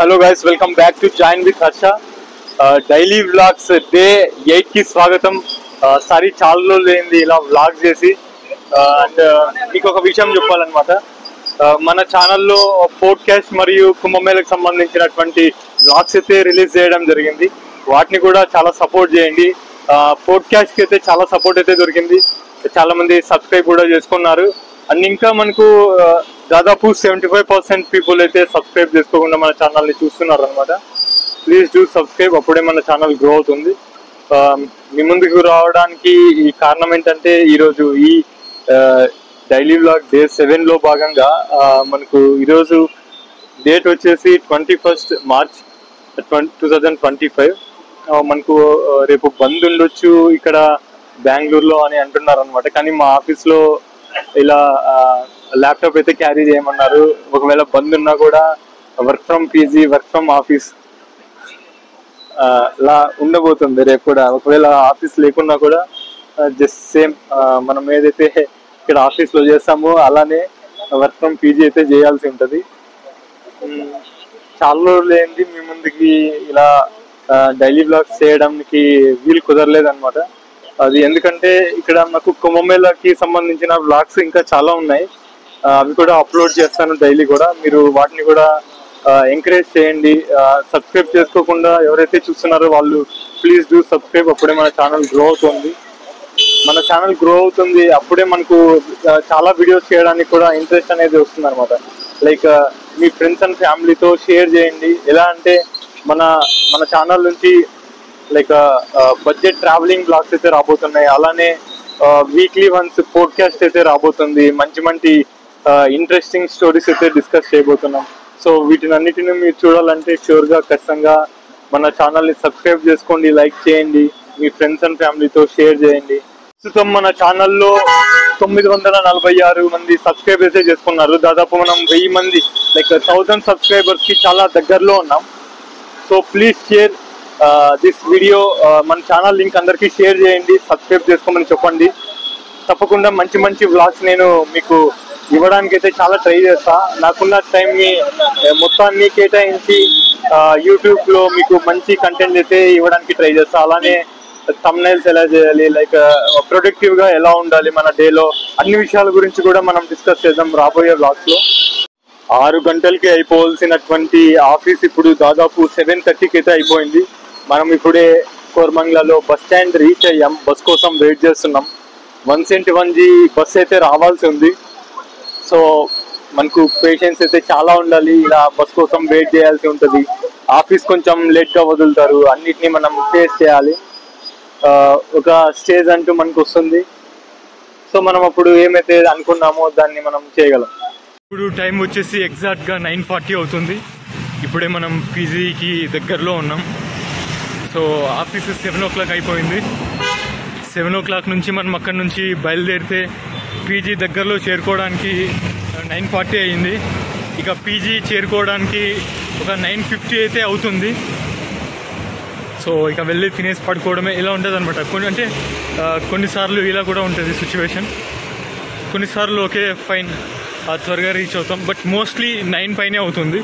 Hello guys, welcome back to join with Harsha. Daily vlogs day 8 కి స్వాగతం. Sorry చాలా రోజులు అయింది ఇలా వ్లాగ్ చేసి. అండ్ మీకు ఒక విషయం చెప్పాలన్నమాట. మన ఛానల్లో పోడ్కాస్ట్ మరియు కుంభమేళకు సంబంధించినటువంటి వ్లాగ్స్ అయితే రిలీజ్ చేయడం జరిగింది. వాటిని కూడా చాలా సపోర్ట్ చేయండి. పోడ్కాస్ట్కి అయితే చాలా సపోర్ట్ అయితే దొరికింది. చాలా మంది సబ్స్క్రైబ్ కూడా చేసుకున్నారు. అండ్ ఇంకా మనకు దాదాపు 75% పీపుల్ అయితే సబ్స్క్రైబ్ చేసుకోకుండా మన ఛానల్ని చూస్తున్నారు అనమాట. ప్లీజ్ డూ సబ్స్క్రైబ్, అప్పుడే మన ఛానల్ గ్రో అవుతుంది. మీ ముందుకు రావడానికి ఈ కారణం ఏంటంటే ఈరోజు ఈ డైలీ వ్లాగ్ డే 7లో భాగంగా మనకు ఈరోజు డేట్ వచ్చేసి 21 మార్చ్ 2025. మనకు రేపు బంద్ ఉండొచ్చు ఇక్కడ బెంగళూరులో అని అంటున్నారు అనమాట. కానీ మా ఆఫీస్లో ఇలా ల్యాప్టాప్ అయితే క్యారీ చేయమన్నారు. ఒకవేళ బంద్ ఉన్నా కూడా work from PG, work from office లా ఉండబోతుంది రేపు కూడా. ఒకవేళ ఆఫీస్ లేకున్నా కూడా జస్ట్ సేమ్ మనం ఏదైతే ఇక్కడ ఆఫీస్లో చేస్తామో అలానే వర్క్ ఫ్రమ్ పీజీ అయితే చేయాల్సి ఉంటుంది. చాలా రోజులు ఏంది మీ ముందుకి ఇలా డైలీ వ్లాగ్స్ చేయడానికి వీలు కుదరలేదు అనమాట. అది ఎందుకంటే ఇక్కడ నాకు కుంభమేళకి సంబంధించిన వ్లాగ్స్ ఇంకా చాలా ఉన్నాయి. అవి కూడా అప్లోడ్ చేస్తాను డైలీ కూడా. మీరు వాటిని కూడా ఎంకరేజ్ చేయండి. సబ్స్క్రైబ్ చేసుకోకుండా ఎవరైతే చూస్తున్నారో వాళ్ళు ప్లీజ్ డూ సబ్స్క్రైబ్, అప్పుడే మన ఛానల్ గ్రో అవుతుంది. మన ఛానల్ గ్రో అవుతుంది అప్పుడే మనకు చాలా వీడియోస్ చేయడానికి కూడా ఇంట్రెస్ట్ అనేది వస్తుంది అనమాట. లైక్ మీ ఫ్రెండ్స్ అండ్ ఫ్యామిలీతో షేర్ చేయండి. ఎలా అంటే మన ఛానల్ నుంచి లైక్ బడ్జెట్ ట్రావెలింగ్ బ్లాగ్స్ అయితే రాబోతున్నాయి. అలానే వీక్లీ వన్స్ పోడ్కాస్ట్ అయితే రాబోతుంది. మంచి ఇంట్రెస్టింగ్ స్టోరీస్ అయితే డిస్కస్ చేయబోతున్నాం. సో వీటినన్నిటిని మీరు చూడాలంటే షూర్గా ఖచ్చితంగా మన ఛానల్ని సబ్స్క్రైబ్ చేసుకోండి, లైక్ చేయండి, మీ ఫ్రెండ్స్ అండ్ ఫ్యామిలీతో షేర్ చేయండి. ప్రస్తుతం మన ఛానల్లో 946 మంది సబ్స్క్రైబ్ అయితే చేసుకున్నారు. దాదాపు మనం 1000 మంది లైక్ 1000 సబ్స్క్రైబర్స్కి చాలా దగ్గరలో ఉన్నాం. So please share this video. మన ఛానల్ లింక్ అందరికీ షేర్ చేయండి, సబ్స్క్రైబ్ చేసుకోమని చెప్పండి. తప్పకుండా మంచి వ్లాగ్స్ నేను మీకు ఇవ్వడానికి అయితే చాలా ట్రై చేస్తా. నాకున్న టైంని మొత్తాన్ని కేటాయించి యూట్యూబ్లో మీకు మంచి కంటెంట్ అయితే ఇవ్వడానికి ట్రై చేస్తా. అలానే థంబ్నైల్స్ ఎలా చేయాలి, లైక్ ప్రొడక్టివ్గా ఎలా ఉండాలి మన డేలో, అన్ని విషయాల గురించి కూడా మనం డిస్కస్ చేద్దాం రాబోయే వ్లాగ్స్లో. 6 గంటలకి అయిపోవాల్సినటువంటి ఆఫీస్ ఇప్పుడు దాదాపు 7:30కి అయితే అయిపోయింది. మనం ఇప్పుడే కోరమంగళలో బస్ స్టాండ్ రీచ్ అయ్యాం. బస్ కోసం వెయిట్ చేస్తున్నాం. 171G బస్ అయితే రావాల్సి ఉంది. సో మనకు పేషెన్స్ అయితే చాలా ఉండాలి. ఇలా బస్ కోసం వెయిట్ చేయాల్సి ఉంటుంది. ఆఫీస్ కొంచెం లేట్గా వదులుతారు. అన్నిటినీ మనం ఫేస్ చేయాలి. ఒక స్టేజ్ అంటూ మనకు వస్తుంది. సో మనం అప్పుడు ఏమైతే అనుకున్నామో దాన్ని మనం చేయగలం. ఇప్పుడు టైం వచ్చేసి ఎగ్జాక్ట్గా 9:40 అవుతుంది. ఇప్పుడే మనం పీజీకి దగ్గరలో ఉన్నాం. సో ఆఫీస్ 7 o'clock అయిపోయింది. 7 o'clock నుంచి మనం అక్కడి నుంచి బయలుదేరితే పీజీ దగ్గరలో చేరుకోవడానికి 9:40 అయింది. ఇక పీజీ చేరుకోవడానికి ఒక 9:50 అయితే అవుతుంది. సో ఇక వెళ్ళి తినేసి పడుకోవడమే ఇలా ఉంటుంది అనమాట. కొన్నిసార్లు ఇలా కూడా ఉంటుంది సిచ్యువేషన్. కొన్నిసార్లు ఓకే ఫైన్ త్వరగా రీచ్ అవుతాం, బట్ మోస్ట్లీ 9 పైనే అవుతుంది.